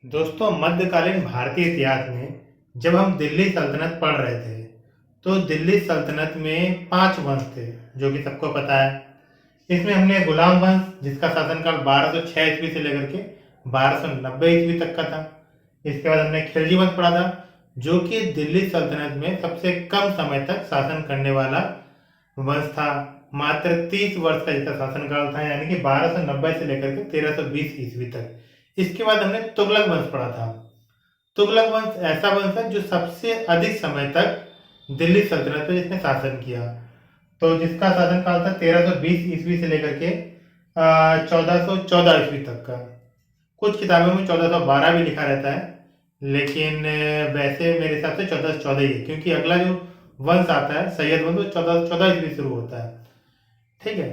दोस्तों, मध्यकालीन भारतीय इतिहास में जब हम दिल्ली सल्तनत पढ़ रहे थे, तो दिल्ली सल्तनत में 5 वंश थे, जो कि सबको पता है। इसमें हमने गुलाम वंश, जिसका शासनकाल 1206 ईस्वी से लेकर के 1290 ईस्वी तक का था। इसके बाद हमने खिलजी वंश पढ़ा था, जो कि दिल्ली सल्तनत में सबसे कम समय तक शासन करने वाला वंश था। मात्र 30 वर्ष का इसका शासनकाल था, यानी कि 1290 से लेकर के 1320 ईस्वी तक। इसके बाद हमने तुगलक वंश पढ़ा था। तुगलक वंश ऐसा वंश है जो सबसे अधिक समय तक दिल्ली सल्तनत पर जिसने शासन किया, तो जिसका शासनकाल था 1320 ईस्वी से लेकर के 1414 ईस्वी तक का। कुछ किताबों में 1412 भी लिखा रहता है, लेकिन वैसे मेरे हिसाब से 1414 ही है, क्योंकि अगला जो वंश आता है सैयद वंश, वो 1414 ईस्वी शुरू होता है। ठीक है।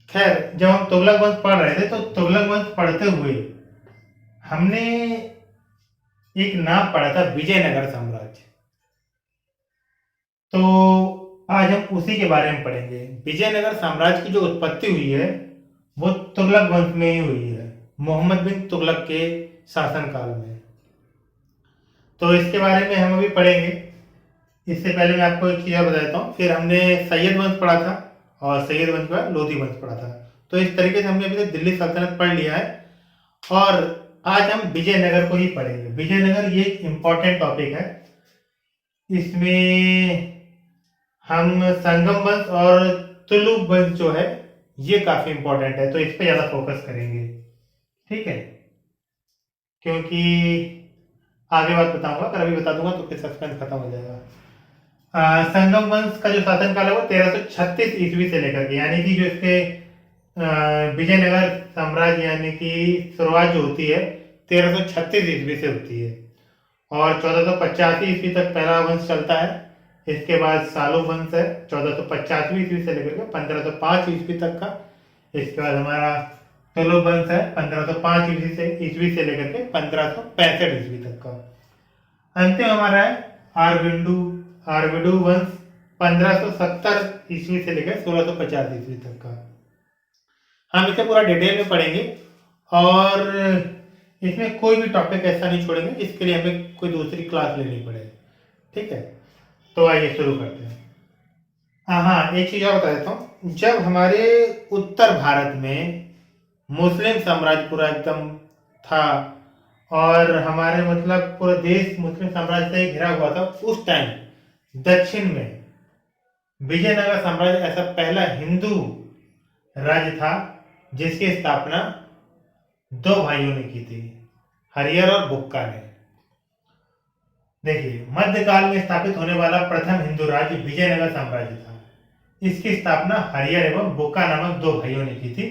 खैर, जब हम तुगलक वंश पढ़ रहे थे, तो तुगलक वंश पढ़ते हुए हमने एक नाम पढ़ा था, विजयनगर साम्राज्य। तो आज हम उसी के बारे में पढ़ेंगे। विजयनगर साम्राज्य की जो उत्पत्ति हुई है, वो तुगलक वंश में ही हुई है, मोहम्मद बिन तुगलक के शासनकाल में। तो इसके बारे में हम अभी पढ़ेंगे। इससे पहले मैं आपको एक चीज़ बता देता हूँ। फिर हमने सैयद वंश पढ़ा था, और सैयद वंश के बाद लोधी वंश पढ़ा था। तो इस तरीके से हमने अभी तक दिल्ली सल्तनत पढ़ लिया है, और आज हम विजयनगर को ही पढ़ेंगे। विजयनगर ये एक इम्पॉर्टेंट टॉपिक है। इसमें हम संगम वंश और तुलुक वंश जो है, ये काफी इम्पोर्टेंट है, तो इस पे ज्यादा फोकस करेंगे। ठीक है, क्योंकि आगे बात बताऊंगा, अगर अभी बता दूंगा तो फिर सस्पेंस खत्म हो जाएगा। संगम वंश का जो शासनकाल है वो 1336 ईस्वी से लेकर के, यानी कि जो इसके विजयनगर साम्राज्य यानी कि शुरुआत जो होती है 1336 ईस्वी से होती है, और 1485 ईस्वी तक पहला वंश चलता है। इसके बाद सालो वंश है 1485 ईस्वी से लेकर के 1505 ईस्वी तक का। इसके बाद हमारा तुलुक वंश है 1505 ईस्वी से लेकर के 1565 ईस्वी तक का। अंतिम हमारा है आरविडू वंश 1570 ईस्वी से लेकर 1650 ईस्वी तक का। हम इसे पूरा डिटेल में पढ़ेंगे, और इसमें कोई भी टॉपिक ऐसा नहीं छोड़ेंगे इसके लिए हमें कोई दूसरी क्लास लेनी पड़े। ठीक है, तो आइए शुरू करते हैं। हाँ, एक चीज और बता देता हूँ। जब हमारे उत्तर भारत में मुस्लिम साम्राज्य पूरा एकदम था, और हमारे मतलब पूरा देश मुस्लिम साम्राज्य से घिरा हुआ था, उस टाइम दक्षिण में विजयनगर साम्राज्य ऐसा पहला हिंदू राज्य था जिसकी स्थापना 2 भाइयों ने की थी, हरियर और बुक्का ने। देखिए, मध्यकाल में स्थापित होने वाला प्रथम हिंदू राज्य विजयनगर साम्राज्य था। इसकी स्थापना हरियर एवं बुक्का नामक 2 भाइयों ने की थी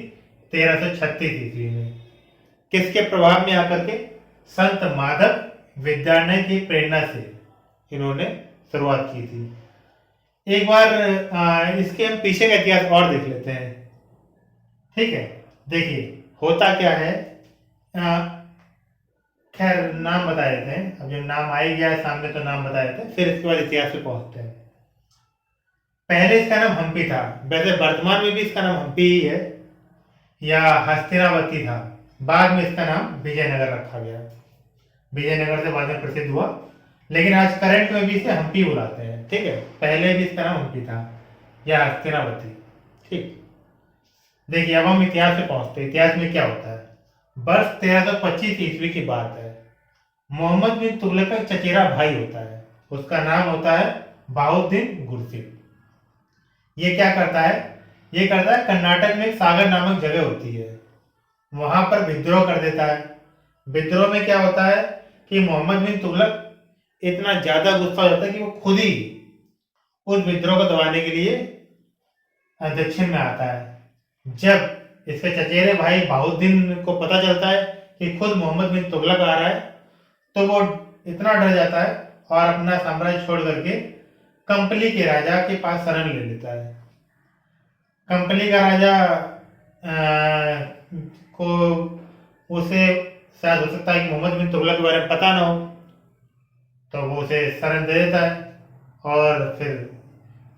1336 ईस्वी में। किसके प्रभाव में आकर के? संत माधव विद्यालय की प्रेरणा से इन्होंने शुरुआत की थी। एक बार इसके हम पीछे का इतिहास और देख लेते हैं। ठीक है, देखिए होता क्या है। खैर, नाम बता देते हैं। अब जब नाम आ ही गया है सामने, तो नाम बता देते हैं, फिर इसके बाद इतिहास पे पहुंचते हैं। पहले इसका नाम हम्पी था। वैसे वर्तमान में भी इसका नाम हम्पी ही है, या हस्तिनावती था। बाद में इसका नाम विजयनगर रखा गया। विजयनगर से बाद में प्रसिद्ध हुआ, लेकिन आज करंट में भी इसे हम्पी बुलाते हैं। ठीक है, पहले भी इसका नाम हम्पी था या हस्तिनावती। ठीक, देखिए अब हम इतिहास से पहुंचते हैं। इतिहास में क्या होता है? वर्ष 1325 ईस्वी की बात है। मोहम्मद बिन तुगलक का चचेरा भाई होता है, उसका नाम होता है बहाउद्दीन गुरशिद। ये क्या करता है? ये करता है, कर्नाटक में एक सागर नामक जगह होती है, वहां पर विद्रोह कर देता है। विद्रोह में क्या होता है कि मोहम्मद बिन तुगलक इतना ज्यादा गुस्सा हो जाता है कि वो खुद ही उस विद्रोह को दबाने के लिए दक्षिण में आता है। जब इसके चचेरे भाई बहाउद्दीन को पता चलता है कि खुद मोहम्मद बिन तुगलक आ रहा है, तो वो इतना डर जाता है और अपना साम्राज्य छोड़ करके कंपली के राजा के पास शरण ले लेता है। कंपली का राजा को उसे शायद हो सकता है कि मोहम्मद बिन तुगलक के बारे में पता ना हो, तो वो उसे शरण दे देता है। और फिर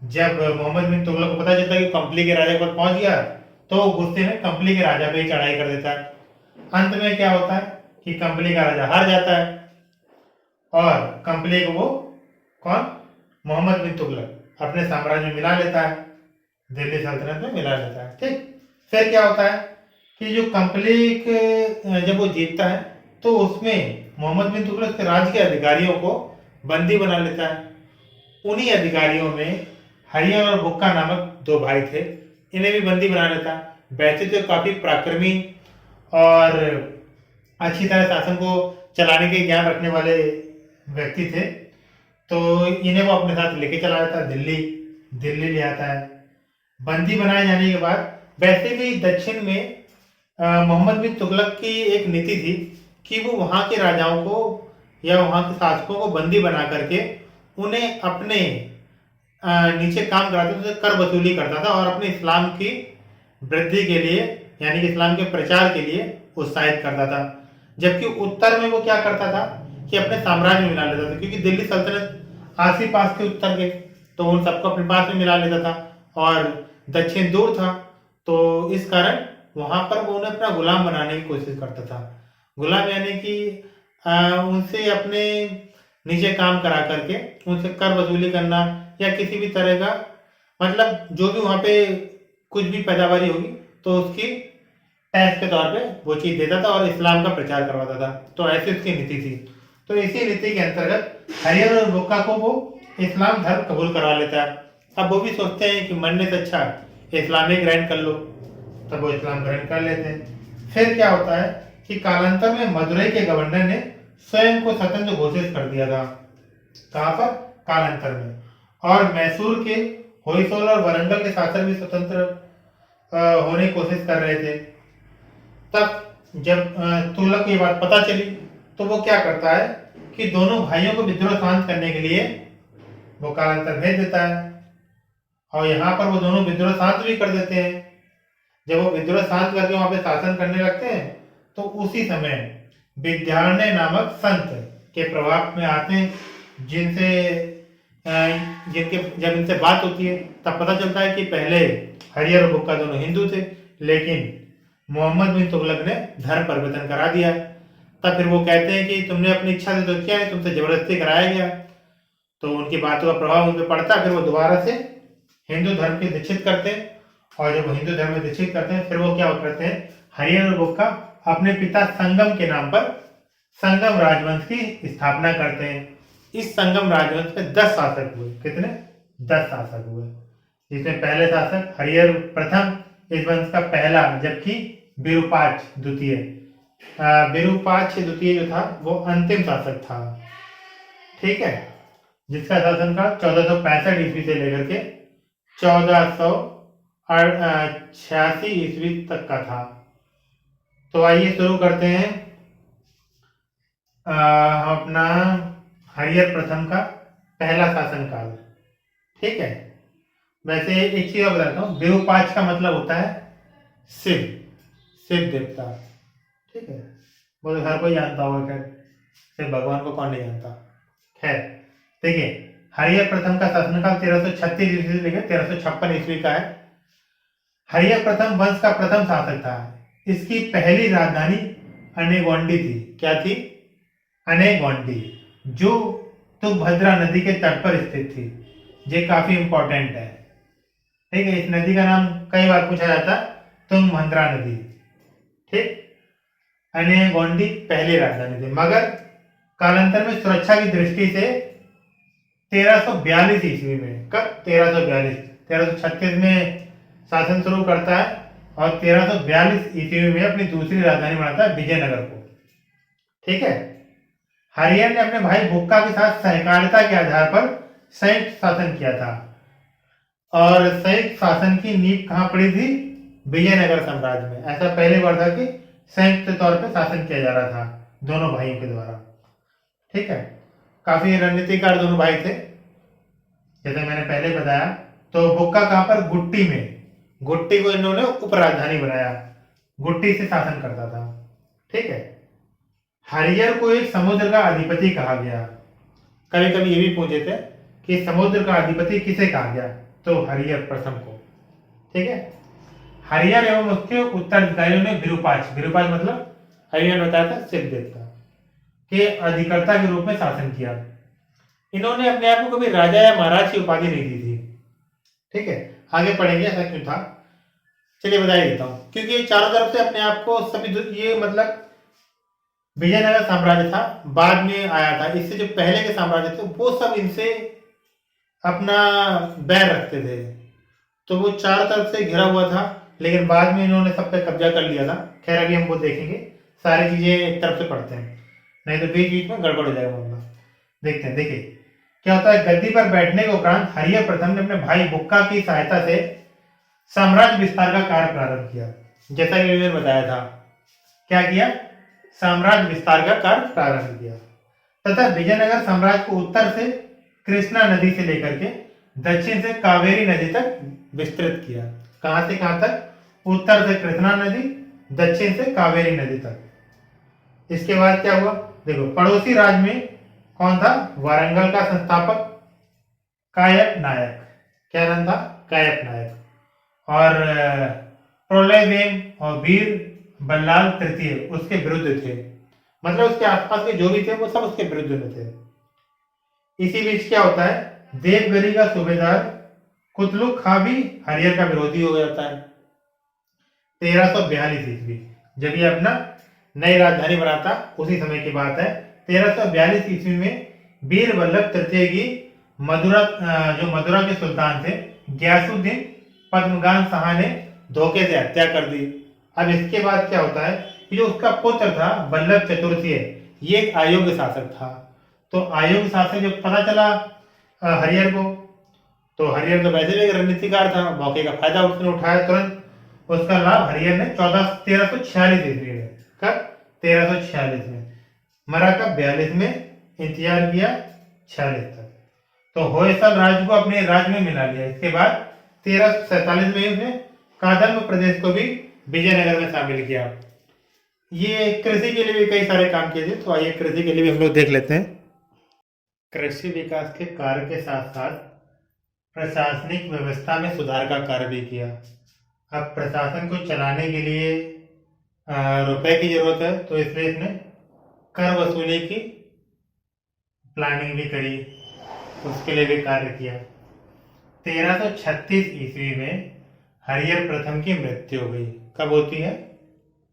जब मोहम्मद बिन तुगलक को पता चलता है कि कंपली के राजा पर पहुंच गया, तो वो गुस्से में कंपली के राजा पे ही चढ़ाई कर देता है। अंत में क्या होता है कि कंपनी का राजा हार जाता है और कंपनी को वो कौन, मोहम्मद बिन तुगलक अपने साम्राज्य में मिला लेता है, दिल्ली सल्तनत में मिला लेता है। ठीक, फिर क्या होता है कि जो कंपनी जब वो जीतता है तो उसमें मोहम्मद बिन तुगलक के राज्य के अधिकारियों को बंदी बना लेता है। उन्हीं अधिकारियों में हरियर और बुक्का नामक दो भाई थे, इन्हें भी बंदी बना लेता। वैसे तो काफी पराक्रमी और अच्छी तरह शासन को चलाने के ज्ञान रखने वाले व्यक्ति थे, तो इन्हें वो अपने साथ लेके चला जाता है, दिल्ली ले आता है। बंदी बनाए जाने के बाद वैसे भी दक्षिण में मोहम्मद बिन तुगलक की एक नीति थी कि वो वहाँ के राजाओं को या वहाँ के शासकों को बंदी बना करके उन्हें अपने नीचे काम कराते थे, कर वसूली करता था और अपने इस्लाम की वृद्धि के लिए यानी कि इस्लाम के प्रचार के लिए उत्साहित करता था। जबकि उत्तर में वो क्या करता था कि अपने साम्राज्य में मिला लेता था, क्योंकि दिल्ली सल्तनत आस ही पास के उत्तर के, तो उन सबको अपने पास में मिला लेता था और दक्षिण दूर था, तो इस कारण वहां पर वो उन्हें अपना गुलाम बनाने की कोशिश करता था। गुलाम यानी कि उनसे अपने नीचे काम करा करके उनसे कर वसूली करना या किसी भी तरह का, मतलब जो भी वहां पे कुछ भी पैदावारी होगी तो उसकी टैक्स के तौर पे वो चीज देता था और इस्लाम का प्रचार करवाता था। तो ऐसी उसकी नीति थी। तो इसी नीति के अंतर्गत हरियर और बुक्का को वो इस्लाम धर्म कबूल करवा लेता है। अब वो भी सोचते हैं कि मरने से अच्छा इस्लाम ही ग्रहण कर लो, तब वो इस्लाम ग्रहण कर लेते हैं। फिर क्या होता है कि कालांतर में मदुरई के गवर्नर ने स्वयं को स्वतंत्र घोषित कर दिया था। कहां पर? कालांतर में। और मैसूर के होयसोल और वरंगल के शासक भी स्वतंत्र होने की कोशिश कर रहे थे। तब जब तुगलक को ये बात पता चली तो वो क्या करता है कि दोनों भाइयों को विद्रोह शांत करने के लिए वो कालांतर भेज देता है और यहाँ पर वो दोनों विद्रोह शांत भी कर देते हैं। जब वो विद्रोह शांत करके वहां पे शासन करने लगते हैं तो उसी समय विद्यारण्य नामक संत के प्रभाव में आते हैं, जिनसे जिनके जब इनसे बात होती है तब पता चलता है कि पहले हरियर और बुक्का दोनों हिंदू थे, लेकिन मोहम्मद बिन तुगलक ने धर्म परिवर्तन करा दिया। तब फिर वो कहते हैं कि तुमने अपनी इच्छा से तो किया है, तुमसे जबरदस्ती कराया गया। तो उनकी बातों का प्रभाव उन पर पड़ता, फिर वो दोबारा से हिंदू धर्म के दीक्षित करते हैं। और जब वो हिंदू धर्म में दीक्षित करते हैं फिर वो क्या करते हैं, हरियर और बुक्का अपने पिता संगम के नाम पर संगम राजवंश की स्थापना करते हैं। इस संगम राजवंश में 10 शासक हुए। कितने? 10 शासक हुए, जिसमें पहले शासक हरियर प्रथम इस वंश का पहला, जबकि विरूपाक्ष द्वितीय, विरूपाक्ष द्वितीय जो था वो अंतिम शासक था। ठीक है, जिसका शासनकाल 1465 ईस्वी से लेकर के 1486 ईस्वी तक का था। तो आइए शुरू करते हैं हम अपना हरियर प्रथम का पहला शासनकाल। ठीक है, वैसे एक चीज और बताता हूँ, विरूपाक्ष का मतलब होता है शिव, शिव देवता। ठीक है, वो तो हर कोई जानता होगा, खैर शिव भगवान को कौन नहीं जानता। खैर देखिए, हरियर प्रथम का शासनकाल 1336 ईस्वी से लेकर 1356 ईस्वी का है। हरियर प्रथम वंश का प्रथम शासक था। इसकी पहली राजधानी अनेगोंडी थी। क्या थी? अनेगोंडी, जो तुंगभद्रा नदी के तट पर स्थित थी। ये काफी इंपॉर्टेंट है। ठीक है, इस नदी का नाम कई बार पूछा जाता है, तुंगभद्रा नदी। ठीक, अनेगोंडी पहली राजधानी थी, मगर कालांतर में सुरक्षा की दृष्टि से 1342 ईस्वी में, कब? 1336 में शासन शुरू करता है और 1342 ईस्वी में अपनी दूसरी राजधानी बनाता है विजयनगर को। ठीक है, हरियर ने अपने भाई बुक्का के साथ सहकारिता के आधार पर संयुक्त शासन किया था और संयुक्त शासन की नींव कहां पड़ी थी? विजयनगर साम्राज्य में। ऐसा पहली बार था कि संयुक्त तौर पर शासन किया जा रहा था दोनों भाइयों के द्वारा। ठीक है, काफी रणनीतिकार दोनों भाई थे, जैसे मैंने पहले बताया। तो बुक्का कहां पर? गुट्टी में। गुट्टी को इन्होंने उपराजधानी बनाया, गुट्टी से शासन करता था। ठीक है, हरियर को एक समुद्र का अधिपति कहा गया। कभी कभी ये भी पूछे थे कि समुद्र का अधिपति किसे कहा गया, तो हरियर प्रथम को। ठीक है, हरियर एवं उसके उत्तराधिकारियों ने विरूपाक्ष, विरूपाक्ष मतलब अभी मैंने बताया था सिख देवता के अधिकर्ता के रूप में शासन किया। इन्होंने अपने आप को कभी राजा या महाराज की उपाधि नहीं दी थी। ठीक है, आगे पढ़ेंगे ऐसा क्यों था। चलिए बता ही देता हूँ, क्योंकि चारों तरफ से अपने आप को सभी ये मतलब विजयनगर साम्राज्य था, बाद में आया था, इससे जो पहले के साम्राज्य थे वो सब इनसे अपना बैर रखते थे, तो वो चारों तरफ से घिरा हुआ था, लेकिन बाद में इन्होंने सब पे कब्जा कर लिया था। खैर अभी हम वो देखेंगे, सारी चीजें एक तरफ से पढ़ते हैं, नहीं तो बीच बीच में गड़बड़ हो जाएगा मामला। देखते हैं, देखिए क्या होता है। गद्दी पर बैठने के उपरांत हरिहर प्रथम ने अपने भाई बुक्का की सहायता से साम्राज्य विस्तार का कार्य प्रारंभ किया। जैसा कि मैंने बताया था, क्या किया, साम्राज्य विस्तार का कार्य प्रारंभ किया, तथा विजयनगर साम्राज्य को उत्तर से कृष्णा नदी से लेकर के दक्षिण से कावेरी नदी तक विस्तृत किया। कहां से कहां तक? उत्तर से कृष्णा नदी, दक्षिण से कावेरी नदी तक। इसके बाद क्या हुआ, देखो पड़ोसी राज्य में कौन था? वारंगल का संस्थापक कायक नायक। क्या नाम था? कायक नायक। और प्रोलयवेम और वीर बल्लाल तृतीय उसके विरुद्ध थे, मतलब उसके आसपास के जो भी थे वो सब उसके विरुद्ध में थे। इसी बीच क्या होता है, देवगिरी का सूबेदार कुतलुक खां भी हरिहर का विरोधी हो जाता है। 1342 ईस्वी, जब ये अपना नई राजधानी बनाता, उसी समय की बात है। 1342 ईस्वी में वीर वल्लभ तृतीय की मदुरा जो मदुरा के सुल्तान थे गयासुद्दीन पद्मगान शाह ने धोखे से हत्या कर दी। अब इसके बाद क्या होता है, जो उसका पुत्र था वल्लभ चतुर्थी, ये एक अयोग्य शासक था। तो अयोग्य शासक जब पता चला हरिहर को, तो हरिहर तो वैसे भी एक रणनीतिकार था, मौके का फायदा उसने उठाया तुरंत। उसका लाभ हरिहर ने 1346 ईस्वी में, कब? 1346 में। मरा कब? 42 में। इंतजार किया 46 तक, तो होयसल राज्य को अपने राज्य में मिला लिया। इसके बाद 1347 में उसने कादम्ब प्रदेश को भी विजयनगर में शामिल किया। ये कृषि के लिए भी कई सारे काम किए थे, तो आइए कृषि के लिए भी हम लोग देख लेते हैं। कृषि विकास के कार्य के साथ साथ प्रशासनिक व्यवस्था में सुधार का कार्य भी किया। अब प्रशासन को चलाने के लिए रुपए की जरूरत है, तो इसलिए इसने कर वसूली की प्लानिंग भी करी, उसके लिए भी कार्य किया। 1336 ईस्वी में हरिहर प्रथम की मृत्यु हो गई। कब होती है?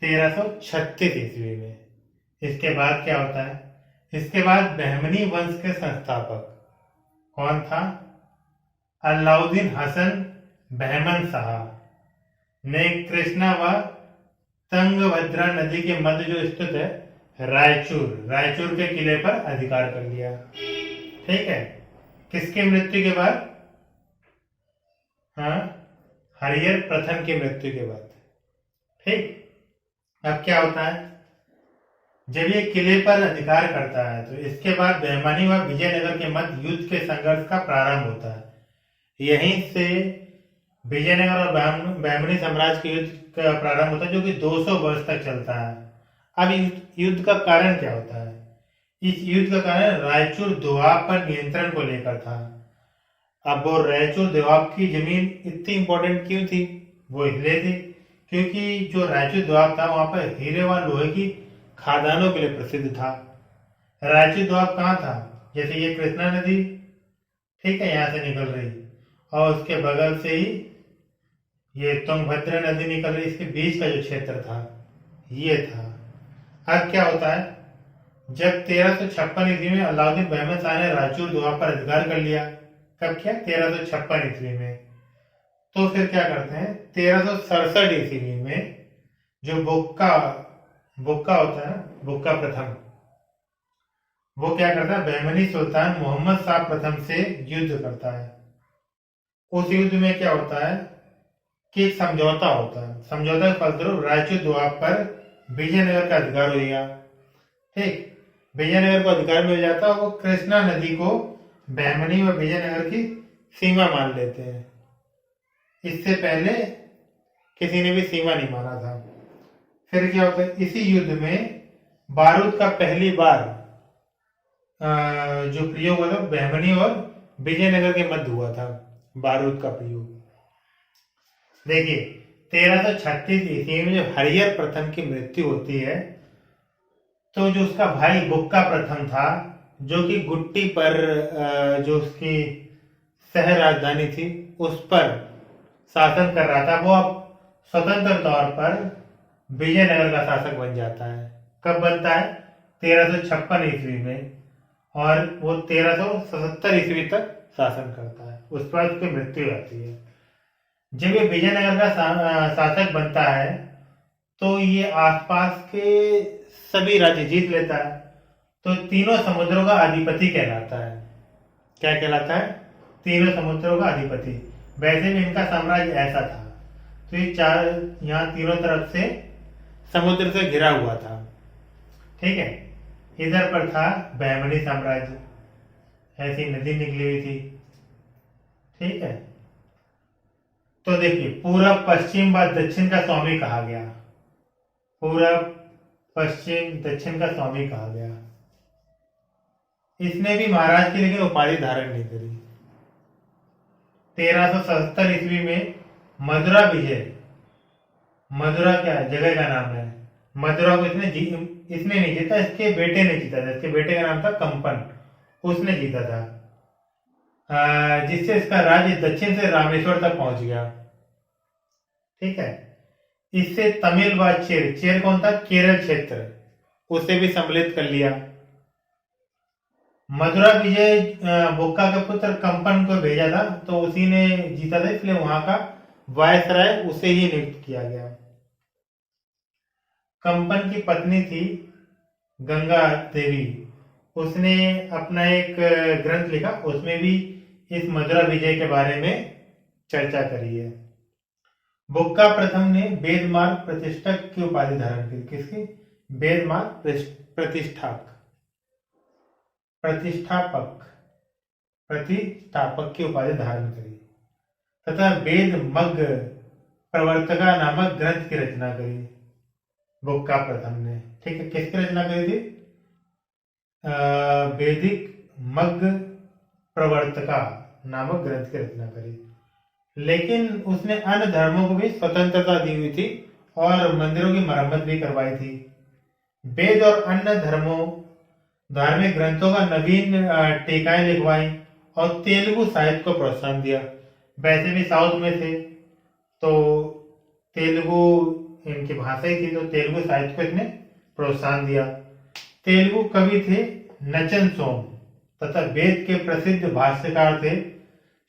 1336 ईस्वी में। इसके बाद क्या होता है, इसके बाद बहमनी वंश के संस्थापक कौन था? अलाउद्दीन हसन बहमन शाह ने कृष्णा व तंगभद्रा नदी के मध्य जो स्थित है रायचूर के किले पर अधिकार कर लिया। ठीक है, किसकी मृत्यु के बाद? हाँ, हरिहर प्रथम की मृत्यु के बाद। ठीक, अब क्या होता है, जब ये किले पर अधिकार करता है तो इसके बाद बहमनी व विजयनगर के मध्य युद्ध के संघर्ष का प्रारंभ होता है। यहीं से विजयनगर और बहमनी साम्राज्य के युद्ध का प्रारंभ होता है, जो कि 200 वर्ष तक चलता है। अब युद्ध का कारण क्या होता है? इस युद्ध का कारण रायचूर दोआब पर नियंत्रण को लेकर था। अब वो रायचूर दोआब की जमीन इतनी इंपॉर्टेंट क्यों थी? वो इसलिए थी क्योंकि जो रायचूर दोआब था वहां पर हीरे व लोहे की खादानों के लिए प्रसिद्ध था। रायचूर दोआब कहाँ था? जैसे ये कृष्णा नदी, ठीक है, यहाँ से निकल रही, और उसके बगल से ही ये तुंगभद्रा नदी निकल रही, इसके बीच का जो क्षेत्र था ये था। अब क्या होता है, जब 1356 ईस्वी में अलाउद्दीन बहमन शाह ने रायचूर दोआब पर अधिकार कर लिया। कब किया? 1356 ईस्वी में। तो फिर क्या करते हैं, 1367 ईस्वी में जो बुक्का होता है, बुक्का प्रथम, वो क्या करता है, बहमनी सुल्तान मोहम्मद शाह प्रथम से युद्ध करता है। उस युद्ध में क्या होता है कि एक समझौता होता है, समझौता के फलस्वरूप रायचूर दोआब पर विजयनगर का अधिकार हो गया। ठीक, विजयनगर को अधिकार मिल जाता है, वो कृष्णा नदी को बहमनी व विजयनगर की सीमा मान लेते हैं। इससे पहले किसी ने भी सीमा नहीं माना था। फिर क्या होता है, इसी युद्ध में बारूद का पहली बार जो प्रयोग हुआ था बहमनी और विजयनगर के मध्य हुआ था, बारूद का प्रयोग। देखिए 1336 ईस्वी में जब हरिहर प्रथम की मृत्यु होती है तो जो उसका भाई बुक्का प्रथम था, जो कि गुट्टी पर जो उसकी शहर राजधानी थी उस पर शासन कर रहा था, वो अब स्वतंत्र तौर पर विजयनगर का शासक बन जाता है। कब बनता है? 1356 ईस्वी में। और वो 1377 ईस्वी तक शासन करता है, उसके बाद उसकी मृत्यु होती है। जब ये विजयनगर का शासक बनता है तो ये आसपास के सभी राज्य जीत लेता है, तो तीनों समुद्रों का अधिपति कहलाता है। क्या कहलाता है? तीनों समुद्रों का अधिपति। वैसे भी इनका साम्राज्य ऐसा था, तो ये चार यहाँ तीनों तरफ से समुद्र से घिरा हुआ था। ठीक है। इधर पर था बहमनी साम्राज्य, ऐसी नदी निकली हुई थी। ठीक है। तो देखिए, पूरब पश्चिम व दक्षिण का स्वामी कहा गया। पूरब पश्चिम दक्षिण का स्वामी कहा गया। इसने भी महाराज की लेकिन उपाधि धारण नहीं करी। 1377 ईस्वी में मदुरा विजय, मदुरा क्या जगह का नाम है, मदुरा को इसने नहीं जीता, इसके बेटे ने जीता था। इसके बेटे का नाम था कंपन, उसने जीता था, जिससे इसका राज्य दक्षिण से रामेश्वर तक पहुंच गया। ठीक है। इससे तमिल व चेर, चेर कौन था? केरल क्षेत्र, उसे भी सम्मिलित कर लिया। मदुरा विजय बुक्का के पुत्र कंपन को भेजा था, तो उसी ने जीता था, इसलिए वहां का वायसराय उसे ही नियुक्त किया गया। कंपन की पत्नी थी गंगा देवी, उसने अपना एक ग्रंथ लिखा, उसमें भी इस मदुरा विजय के बारे में चर्चा करी है। बुक्का प्रथम ने वेदमार्ग प्रतिष्ठक की उपाधि धारण की। किसकी? वेदमार्ग प्रतिष्ठापक प्रतिष्ठापक की उपाधि धारण करी तथा वेद मग्ग प्रवर्तका नामक ग्रंथ की रचना करी बुक्का प्रथम ने। ठीक है। किसकी रचना करी थी? वैदिक मग्ग प्रवर्तका नामक ग्रंथ की रचना करी। लेकिन उसने अन्य धर्मों को भी स्वतंत्रता दी हुई थी और मंदिरों की मरम्मत भी करवाई थी। वेद और अन्य धर्मों धार्मिक ग्रंथों का नवीन टीकाएं लिखवाई और तेलुगु साहित्य को प्रोत्साहन दिया। वैसे भी साउथ में थे तो तेलुगु इनकी भाषा ही थी, तो तेलुगु साहित्य को इसने प्रोत्साहन दिया। तेलुगु कवि थे नचन सोम तथा वेद के प्रसिद्ध भाष्यकार थे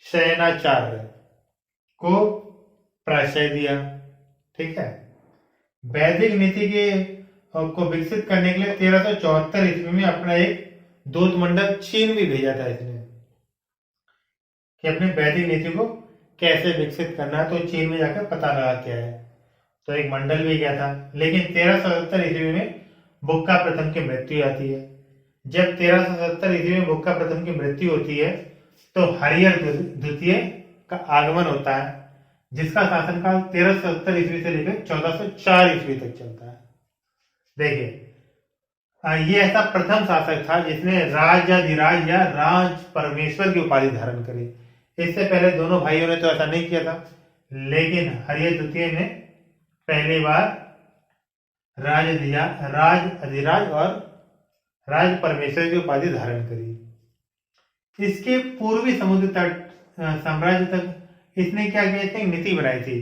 शयनाचार्य को प्राश्रय दिया। ठीक है। वैदिक नीति के को विकसित करने के लिए 1374 ईस्वी में अपना एक दूत मंडल चीन भी भेजा था इसने, कि अपनी वैदिक नीति को कैसे विकसित करना है, तो चीन में जाकर पता लगा क्या है। तो एक मंडल भी गया था। लेकिन 1377 ईस्वी में बुक्का प्रथम की मृत्यु आती है। जब 1377 ईस्वी में बुक्का प्रथम की मृत्यु होती है तो हरिहर द्वितीय का आगमन होता है, जिसका शासनकाल 1370 ईस्वी से लेकर 1404 ईस्वी तक चलता है। देखिए, ये ऐसा प्रथम शासक था जिसने राजाधिराज या राज परमेश्वर की उपाधि धारण करी। इससे पहले दोनों भाइयों ने तो ऐसा नहीं किया था, लेकिन हरिहर द्वितीय ने पहली बार राज अधिराज और राज परमेश्वर की उपाधि धारण करी। इसके पूर्वी समुद्र तट साम्राज्य तक इसने क्या किया था? नीति बनाई थी।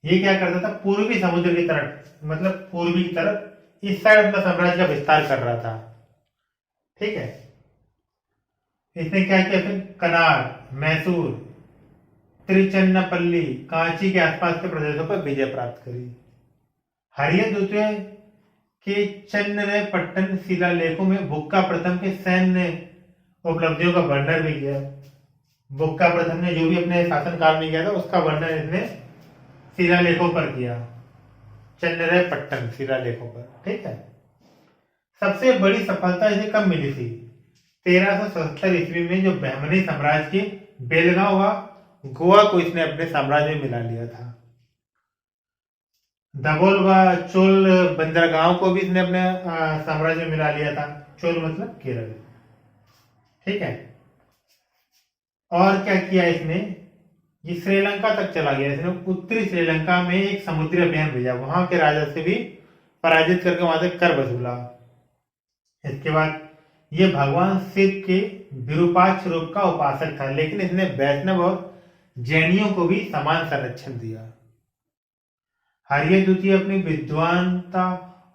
ये क्या करता था? पूर्वी समुद्र की तरफ, मतलब पूर्वी की तरफ, इस साइड अपना साम्राज्य का विस्तार कर रहा था। ठीक है। इसने क्या किया? फिर कनार, मैसूर, त्रिचन्नपल्ली, कांची के आसपास के प्रदेशों पर विजय प्राप्त करी। हरिहर द्वितीय के चन्नरायपट्टन शिलालेखों में बुक्का प्रथम के सैन्य उपलब्धियों का वर्णन भी किया। बुक्का प्रथम ने जो भी अपने शासनकाल में किया था उसका वर्णन इसने शिलालेखों पर किया, चन्नरायपट्टन शिलालेखों पर। ठीक है। सबसे बड़ी सफलता इसे कब मिली थी? 1377 ईस्वी में, जो बहमनी साम्राज्य के बेलगांव व गोवा को इसने अपने साम्राज्य में मिला लिया था। दगोल व चोल बंदरगांव को भी इसने अपने साम्राज्य में मिला लिया था। चोल मतलब केरल। ठीक है। और क्या किया इसने? ये श्रीलंका तक चला गया। इसने उत्तरी श्रीलंका में एक समुद्री अभियान भेजा, वहां के राजा से भी पराजित करके वहां से कर वसूला। इसके बाद ये भगवान शिव के विरूपाक्ष रूप का उपासक था, लेकिन इसने वैष्णव और जैनियों को भी समान संरक्षण दिया। हरिय द्वितीय अपनी विद्वानता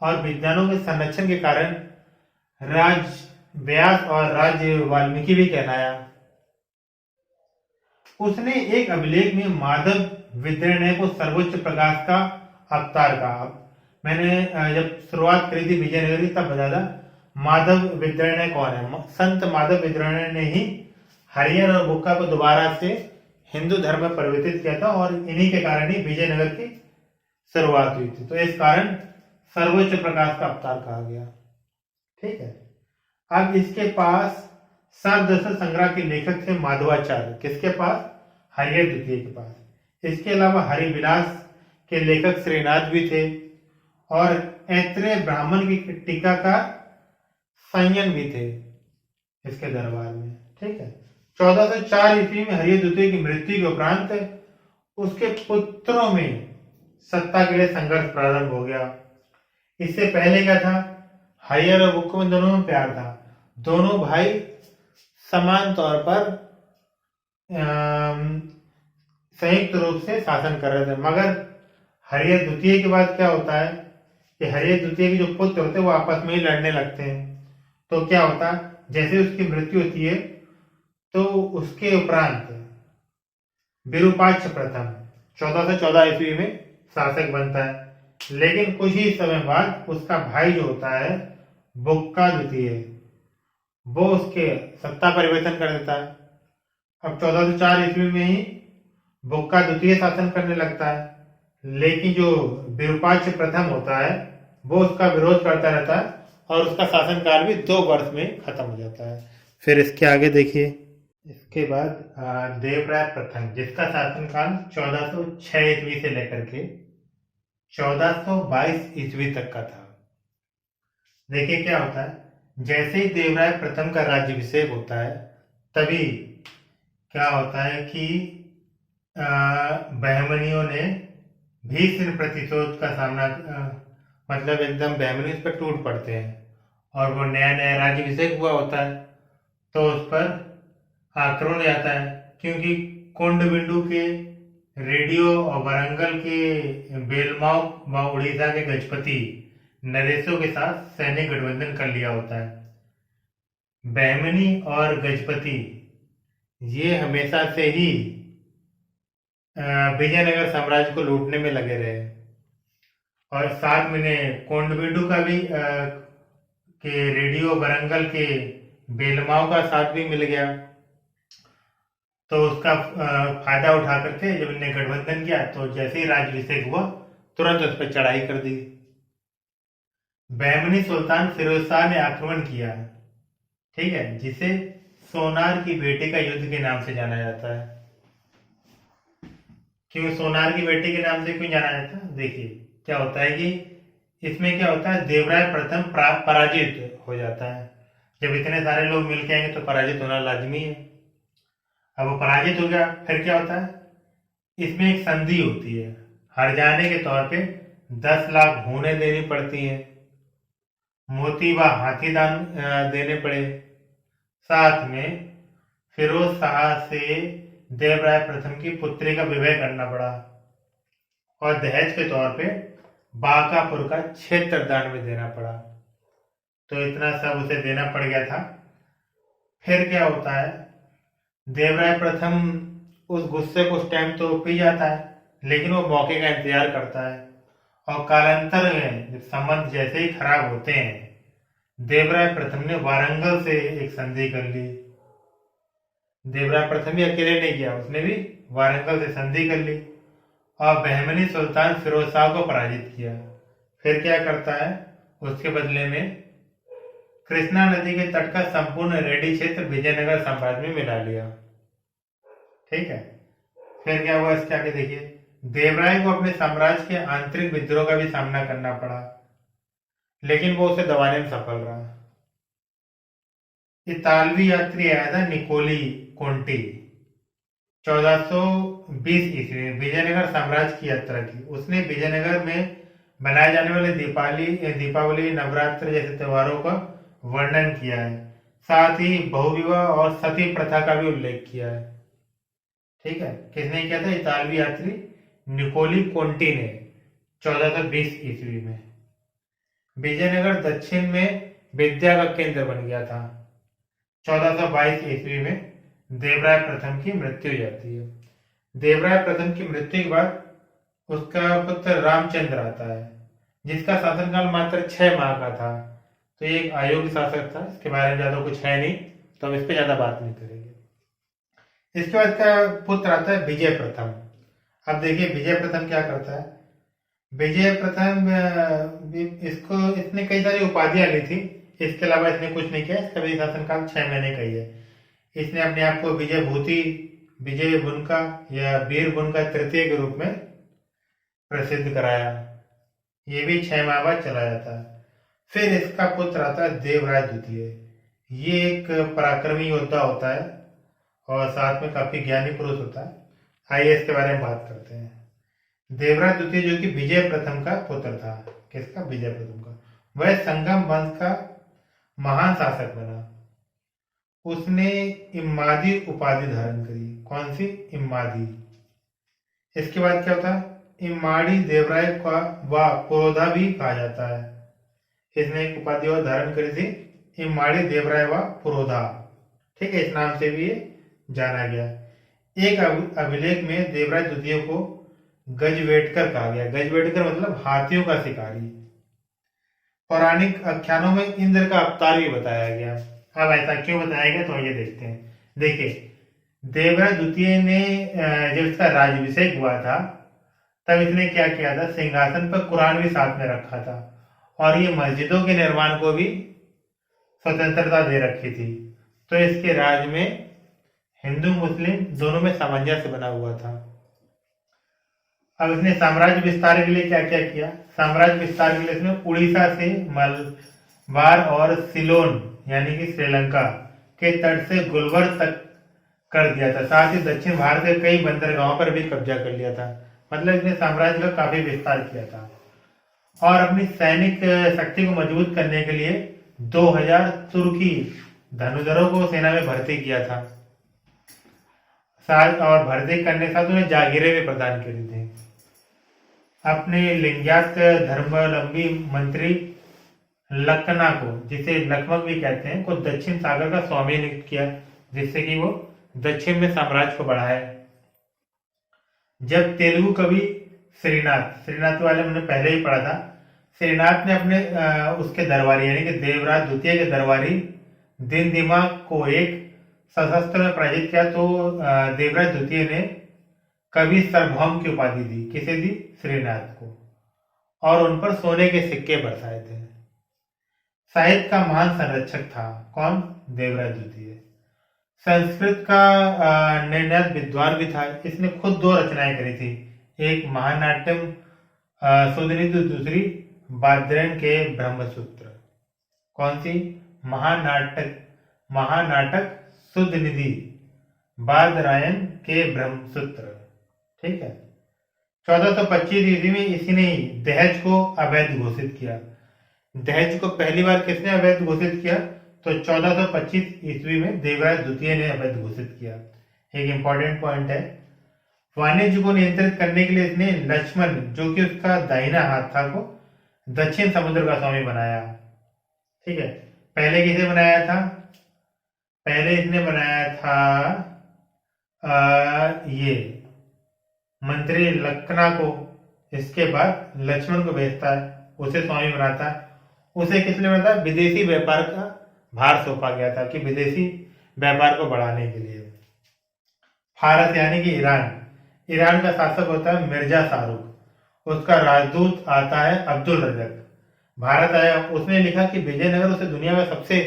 और विज्ञानों के संरक्षण के कारण राज व्यास और राज वाल्मीकि भी कहलाया। उसने एक अभिलेख में माधव विद्रोह को सर्वोच्च प्रकाश का अवतार कहा। मैंने जब शुरुआत करी थी विजयनगर की तब बताया था माधव विद्रोह कौन है। संत माधव विद्रोह ने ही हरिहर और बुक्का को दोबारा से हिंदू धर्म में परिवर्तित किया था और इन्हीं के कारण ही विजयनगर की शुरुआत हुई थी। तो इस कारण सर्वोच्च प्रकाश का अवतार कहा गया। ठीक है। अब इसके पास सर्वदर्शन संग्रह के लेखक थे माधवाचार्य। किसके पास? हरिहर द्वितीय के पास। इसके अलावा हरिविलास के लेखक श्रीनाथ भी थे और ऐत्रेय ब्राह्मण की टीकाकार संयन भी थे इसके दरबार में। ठीक है। 1404 ईस्वी में हरिहर द्वितीय की मृत्यु के उपरांत उसके पुत्रों में सत्ता के लिए संघर्ष प्रारंभ हो गया। इससे पहले क्या था? हरिहर और बुक्का में दोनों में प्यार था। दोनों भाई समान तौर पर संयुक्त रूप से शासन कर रहे थे, मगर हरिहर द्वितीय के बाद क्या होता है कि हरिहर द्वितीय के जो पुत्र होते हैं वो आपस में ही लड़ने लगते हैं। तो क्या होता है, जैसे उसकी मृत्यु होती है तो उसके उपरांत विरूपाक्ष प्रथम 1414 ईस्वी में शासक बनता है, लेकिन कुछ ही समय बाद उसका भाई जो होता है बुक्का द्वितीय वो उसके सत्ता परिवर्तन कर देता है। अब 1404 ईस्वी में ही बुक्का द्वितीय शासन करने लगता है, लेकिन जो विरूपाक्ष प्रथम होता है वो उसका विरोध करता रहता है और उसका शासनकाल भी 2 वर्ष में खत्म हो जाता है। फिर इसके आगे देखिए, इसके बाद देवराय प्रथम जिसका शासनकाल 1406 ईस्वी से लेकर के 1422 ईस्वी तक का था। देखिए क्या होता है, जैसे ही देवराय प्रथम का राज्याभिषेक होता है तभी क्या होता है कि बहमनियों ने भीषण प्रतिशोध का सामना मतलब एकदम बहमनी उस पर टूट पड़ते हैं और वो नया नया राज्याभिषेक हुआ होता है तो उस पर आक्रमण हो जाता है, क्योंकि कोंडबिंडू के रेडियो और वरंगल के बेलमाओ व उड़ीसा के गजपति नरेशों के साथ सैन्य गठबंधन कर लिया होता है। बहमनी और गजपति ये हमेशा से ही विजयनगर साम्राज्य को लूटने में लगे रहे और साथ में कोंडबिंडू का भी के रेडियो वरंगल के बेलमाओं का साथ भी मिल गया। तो उसका फायदा उठा करके जब इन्हें गठबंधन किया तो जैसे ही राज्याभिषेक हुआ तुरंत उस पर चढ़ाई कर दी। बहमनी सुल्तान फिरोज शाह ने आक्रमण किया, ठीक है, जिसे सोनार की बेटी का युद्ध के नाम से जाना जाता है। क्यों सोनार की बेटी के नाम से क्यों जाना जाता है? देखिए क्या होता है कि इसमें क्या होता है, देवराय प्रथम पराजित हो जाता है। जब इतने सारे लोग मिलके आएंगे तो पराजित होना लाजमी है। अब वो पराजित हो गया, फिर क्या होता है, इसमें एक संधि होती है। हर जाने के तौर पे 10 लाख भूनें देनी पड़ती हैं, मोती व हाथीदान देने पड़े। साथ में फिरोज शाह से देवराय प्रथम की पुत्री का विवाह करना पड़ा और दहेज के तौर पे बांकापुर का क्षेत्र दान में देना पड़ा। तो इतना सब उसे देना पड़ गया था। फिर क्या होता है, देवराय प्रथम उस गुस्से को उस टाइम तो पी जाता है, लेकिन वो मौके का इंतजार करता है और कालांतर में संबंध जैसे ही खराब होते हैं देवराय प्रथम ने वारंगल से एक संधि कर ली। देवराय प्रथम भी अकेले नहीं किया, उसने भी वारंगल से संधि कर ली और बहमनी सुल्तान फिरोज शाह को पराजित किया। फिर क्या करता है, उसके बदले में कृष्णा नदी के तट का संपूर्ण रेडी क्षेत्र विजयनगर साम्राज्य में मिला लिया। ठीक है। फिर क्या हुआ इसके आगे देखिए, देवराय को अपने साम्राज्य के आंतरिक विद्रोह का भी सामना करना पड़ा, लेकिन वो उसे दबाने में सफल रहा। इतालवी यात्री आया था निकोली कोंटी 1420 ईस्वी में विजयनगर साम्राज्य की यात्रा की। उसने विजयनगर में बनाए जाने वाले दीपावली नवरात्र जैसे त्योहारों का वर्णन किया है, साथ ही बहुविवाह और सती प्रथा का भी उल्लेख किया है। ठीक है, किसने किया था? इतालवी यात्री निकोली कोंटी ने 1420 ईस्वी में। विजयनगर दक्षिण में विद्या का केंद्र बन गया था। 1422 ईस्वी में देवराय प्रथम की मृत्यु हो जाती है। देवराय प्रथम की मृत्यु के बाद उसका पुत्र रामचंद्र आता है, जिसका शासनकाल मात्र 6 माह का था। तो ये एक अयोग्य शासक था, इसके बारे में ज्यादा कुछ है नहीं, तो हम इस पर ज्यादा बात नहीं करेंगे। इसके बाद का पुत्र आता है विजय प्रथम। अब देखिए विजय प्रथम क्या करता है। विजय प्रथम इसने कई सारी उपाधियां ली थी, इसके अलावा इसने कुछ नहीं किया। इसका भी शासनकाल 6 महीने का ही है। इसने अपने आप को विजय भूति, विजय बुनका या वीर बुनका तृतीय के रूप में प्रसिद्ध कराया। ये भी 6 माह बाद चला जाता है। फिर इसका पुत्र आता है देवराय द्वितीय। ये एक पराक्रमी योद्धा होता है और साथ में काफी ज्ञानी पुरुष होता है। आइए इसके बारे में बात करते हैं। देवराय द्वितीय जो कि विजय प्रथम का पुत्र था। किसका? विजय प्रथम का। वह संगम वंश का महान शासक बना। उसने इम्मादी उपाधि धारण करी। कौन सी? इम्मादी। इसके बाद क्या होता है? इम्माड़ी देवराय का व पुरोधा भी कहा जाता है। इसने एक उपाधि और धारण करी थी, इम्माड़ी देवराय व पुरोधा। ठीक है, इस नाम से भी ये जाना गया। एक अभिलेख में देवराय द्वितीय को गजवेटकर कहा गया। गजवेटकर मतलब हाथियों का शिकारी। पौराणिक आख्यानों में इंद्र का अवतार भी बताया गया। अब ऐसा क्यों बताया गया, तो ये देखते हैं। देखिए, देवराय द्वितीय ने जब इसका राज्याभिषेक हुआ था, तब इसने क्या किया था? सिंहासन पर कुरान भी साथ में रखा था और ये मस्जिदों के निर्माण को भी स्वतंत्रता दे रखी थी। तो इसके राज में हिंदू मुस्लिम दोनों में सामंजस्य बना हुआ था। अब इसने साम्राज्य विस्तार के लिए क्या क्या किया? साम्राज्य विस्तार के लिए इसने उड़ीसा से मलबार और सिलोन यानी कि श्रीलंका के तट से गुलबर्ग तक कर दिया था। साथ ही दक्षिण भारत के कई बंदरगाहों पर भी कब्जा कर लिया था। मतलब इसने साम्राज्य का काफी विस्तार किया था। और अपनी सैनिक शक्ति को मजबूत करने के लिए 2000 तुर्की धनुधरों को सेना में भर्ती किया था। साथ और भर्ती करने के साथ उन्हें जागीरें भी प्रदान करी थी। अपने लिंगायत धर्मावलंबी मंत्री लक्कना को, जिसे लक्ष्मक भी कहते हैं, को दक्षिण सागर का स्वामी नियुक्त किया, जिससे कि वो दक्षिण में साम्राज्य को बढ़ाए। जब तेलुगु कवि श्रीनाथ वाले हमने पहले ही पढ़ा था, श्रीनाथ ने अपने उसके दरबारी यानी कि देवराज द्वितीय के दरबारी दिनदिमा को एक सशस्त्र में पराजित किया, तो देवराज द्वितीय ने कवि सार्वभौम की उपाधि दी। किसे दी? श्रीनाथ को। और उन पर सोने के सिक्के बरसाए थे। साहित्य का महान संरक्षक था। कौन? देवराज द्वितीय। संस्कृत का निर्णय विद्वान भी था। इसने खुद 2 रचनाएं करी थी, एक महानाट्यम सुधनिधि, दूसरी बादरायण के ब्रह्मसूत्र। कौन सी? महानाटक सुधनिधि, बादरायण के ब्रह्मसूत्र। ठीक है। 1425 ईस्वी में इसी ने दहेज को अवैध घोषित किया। दहेज को पहली बार किसने अवैध घोषित किया? तो 1425 ईस्वी में देवराय द्वितीय ने अवैध घोषित किया। एक इंपॉर्टेंट पॉइंट है। वाणिज्य को नियंत्रित करने के लिए इसने लक्ष्मण, जो कि उसका दाहिना हाथ था, को दक्षिण समुद्र का स्वामी बनाया। ठीक है। पहले किसे बनाया था? पहले इसने बनाया था ये मंत्री लक्कना को। इसके बाद लक्ष्मण को भेजता है, उसे स्वामी बनाता है। उसे किस लिए बनाता है? विदेशी व्यापार का भार सौंपा गया था कि विदेशी व्यापार को बढ़ाने के लिए। फारस यानी कि ईरान का शासक होता है मिर्जा शाहरुख। उसका राजदूत आता है अब्दुल रजक। भारत आया, उसने लिखा कि विजयनगर उसे दुनिया का सबसे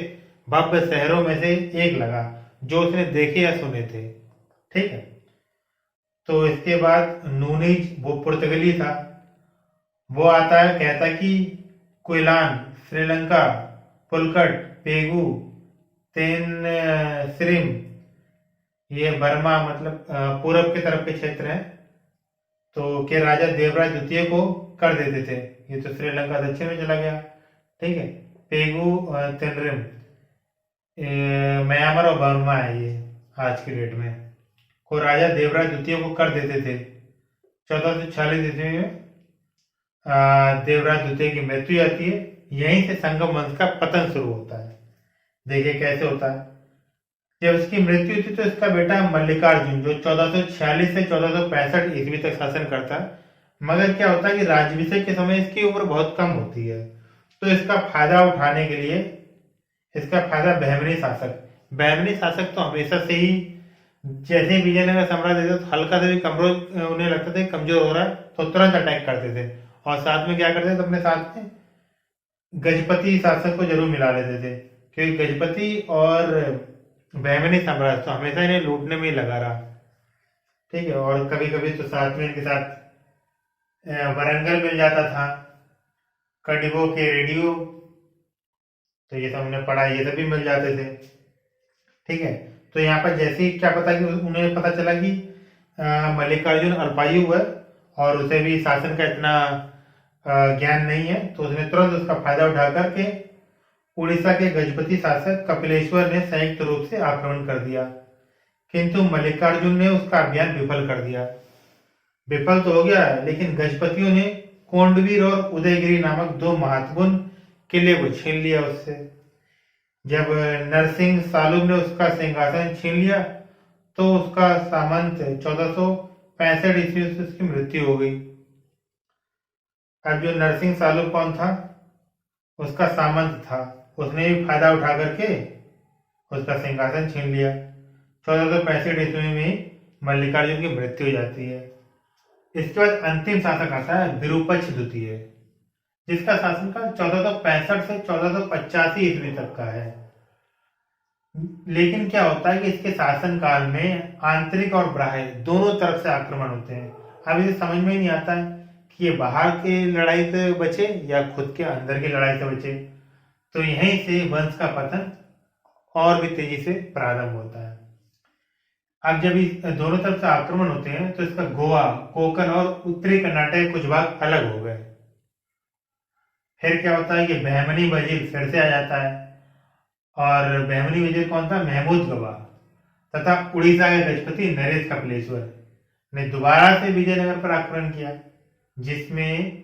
भव्य शहरों में से एक लगा जो उसने देखे या सुने थे। ठीक है। तो इसके बाद नूनीज, वो पुर्तगाली था, वो आता है, कहता कि क्विलान, श्रीलंका, पुलकट, पेगू, तेनसिरिम, ये बर्मा मतलब पूरब की तरफ के क्षेत्र हैं, तो के राजा देवराज द्वितीय को कर देते थे। ये तो श्रीलंका दक्षिण में चला गया। ठीक है। पेगु तिनरिम, म्यांमार और बर्मा है ये आज की डेट में, को राजा देवराज द्वितीय को कर देते थे। 1446 ईस्वी में देवराज द्वितीय की मृत्यु जाती है। यहीं से संगम वंश का पतन शुरू होता है। देखिए कैसे होता है। जब इसकी मृत्यु हुई थी तो इसका बेटा मल्लिकार्जुन, जो 1446 से 1465 ईस्वी तक शासन करता है, मगर क्या होता है कि राज्याभिषेक के समय इसकी उम्र बहुत कम होती है। तो इसका फायदा उठाने के लिए, इसका फायदा बहमनी शासक तो हमेशा से ही, जैसे ही विजयनगर साम्राज्य देते तो हल्का से भी कमजोर उन्हें लगता था कमजोर हो रहा है तो तुरंत अटैक करते थे, और साथ में क्या करते थे, अपने साथ में गजपति शासक को जरूर मिला लेते थे, क्योंकि गजपति और बहमनी साम्राज्य तो हमेशा इन्हें लूटने में ही लगा रहा। ठीक है, और कभी कभी तो साथ में इनके साथ वरंगल मिल जाता था, कडिगो के रेडियो, तो ये सब हमने पढ़ा, ये सब भी मिल जाते थे। ठीक है, तो यहाँ पर जैसे ही क्या पता कि उन्हें पता चला कि मल्लिकार्जुन अल्पायु है और उसे भी शासन का इतना ज्ञान नहीं है, तो उसने तुरंत उसका फायदा उठा करके उड़ीसा के गजपति शासक कपिलेश्वर ने संयुक्त रूप से आक्रमण कर दिया, किंतु मल्लिकार्जुन ने उसका अभियान विफल कर दिया। विफल तो हो गया, लेकिन गजपतियों ने कोंडवीर और उदयगिरी नामक दो महत्वपूर्ण किले को छीन लिया उससे। जब नरसिंह सालुब ने उसका सिंहासन छीन लिया तो उसका सामंत 1465 ईस्वी से उसकी मृत्यु हो गई। अब जो नरसिंह सालुब कौन था, उसका सामंत था, उसने भी फायदा उठा करके उसका सिंहासन छीन लिया। 1465 ईस्वी में मल्लिकार्जुन की मृत्यु हो जाती है। इसके बाद अंतिम शासक आता है विरूपाक्ष द्वितीय, जिसका शासनकाल 1465 से 1485 ईस्वी तक का है। लेकिन क्या होता है कि इसके शासनकाल में आंतरिक और बाह्य दोनों तरफ से आक्रमण होते हैं। अब इसे समझ में ही नहीं आता है कि ये बाहर की लड़ाई से बचे या खुद के अंदर की लड़ाई से बचे। तो यहीं से वंश का पतन और भी तेजी से प्रारंभ होता है। अब जब इस दोनों तरफ से आक्रमण होते हैं तो इसका गोवा, कोंकण और उत्तरी कर्नाटक कुछ भाग अलग हो गए। फिर क्या होता है कि बहमनी वजीर फिर से आ जाता है, और बहमनी वजीर कौन था, महमूद गवा, तथा उड़ीसा के गजपति नरेश कपिलेश्वर ने दोबारा से विजयनगर पर आक्रमण किया, जिसमें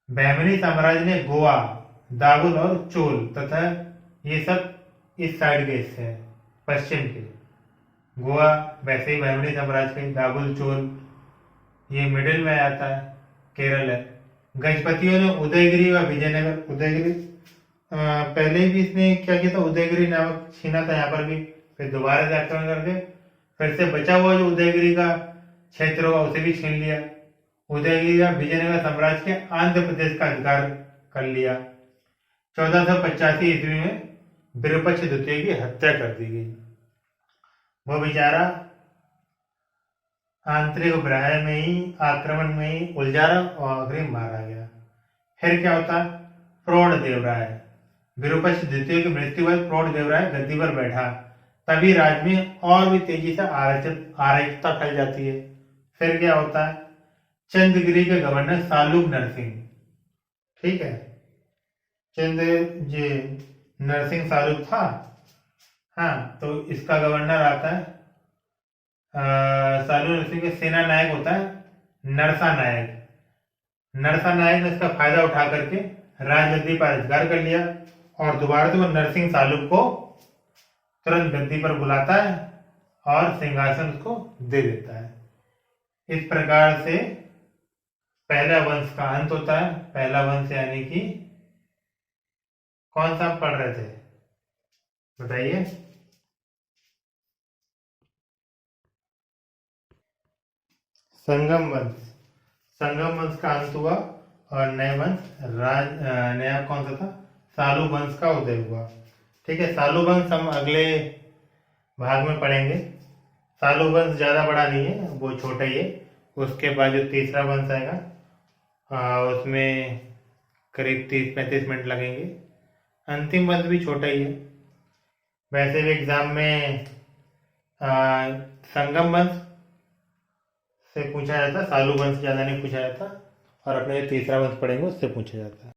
बहमनी साम्राज्य ने गोवा, दागुल और चोल तथा ये सब इस साइड के हिस्से हैं, पश्चिम के। गोवा वैसे ही बहमनी साम्राज्य के, दागुल चोल ये मिडिल में आता है, केरल है। गजपतियों ने उदयगिरी व विजयनगर, उदयगिरी पहले भी इसने क्या किया था, उदयगिरी नामक छीना था यहाँ पर भी, फिर दोबारा से आक्रमण करके फिर से बचा हुआ जो उदयगिरी का क्षेत्र होगा उसे भी छीन लिया। उदयगिरी का विजयनगर साम्राज्य के आंध्र प्रदेश का अधिकार कर लिया। 1485 ईस्वी में विरूपाक्ष द्वितीय की हत्या कर दी गई। वो बेचारा आंतरिक बाह्य में ही, आक्रमण में ही उलझा रहा और आखिरी मारा गया। फिर क्या होता, प्रौढ़ देवराय, विरूपाक्ष द्वितीय की मृत्यु बाद प्रौढ़ देवराय गद्दी पर बैठा, तभी राज्य में और भी तेजी से अराजकता फैल जाती है। फिर क्या होता है, चंद्रगिरी के गवर्नर सालूब नरसिंह, ठीक है, नरसिंह सालूब था, हाँ, तो इसका गवर्नर आता है, सालूब नरसिंह के सेना नायक होता है नरसा नायक। नरसा नायक ने इसका फायदा उठा करके राजगद्दी पर अधिकार कर लिया, और दोबारा से वो नरसिंह सालूब को तुरंत गद्दी पर बुलाता है और सिंहासन उसको दे देता है। इस प्रकार से पहला वंश का अंत होता है। पहला वंश यानी कि कौन सा आप पढ़ रहे थे, बताइए। संगम वंश, संगम वंश का अंत हुआ और नए वंश नया कौन सा था, सालू वंश का उदय हुआ। ठीक है, सालू वंश हम अगले भाग में पढ़ेंगे। सालू वंश ज्यादा बड़ा नहीं है, वो छोटा ही है। उसके बाद जो तीसरा वंश आएगा उसमें करीब 30-35 मिनट लगेंगे। अंतिम वंश भी छोटा ही है। वैसे भी एग्जाम में संगम वंश से पूछा जाता, सालू वंश ज्यादा नहीं पूछा जाता, और अपने तीसरा वंश पढ़ेंगे उससे पूछा जाता है।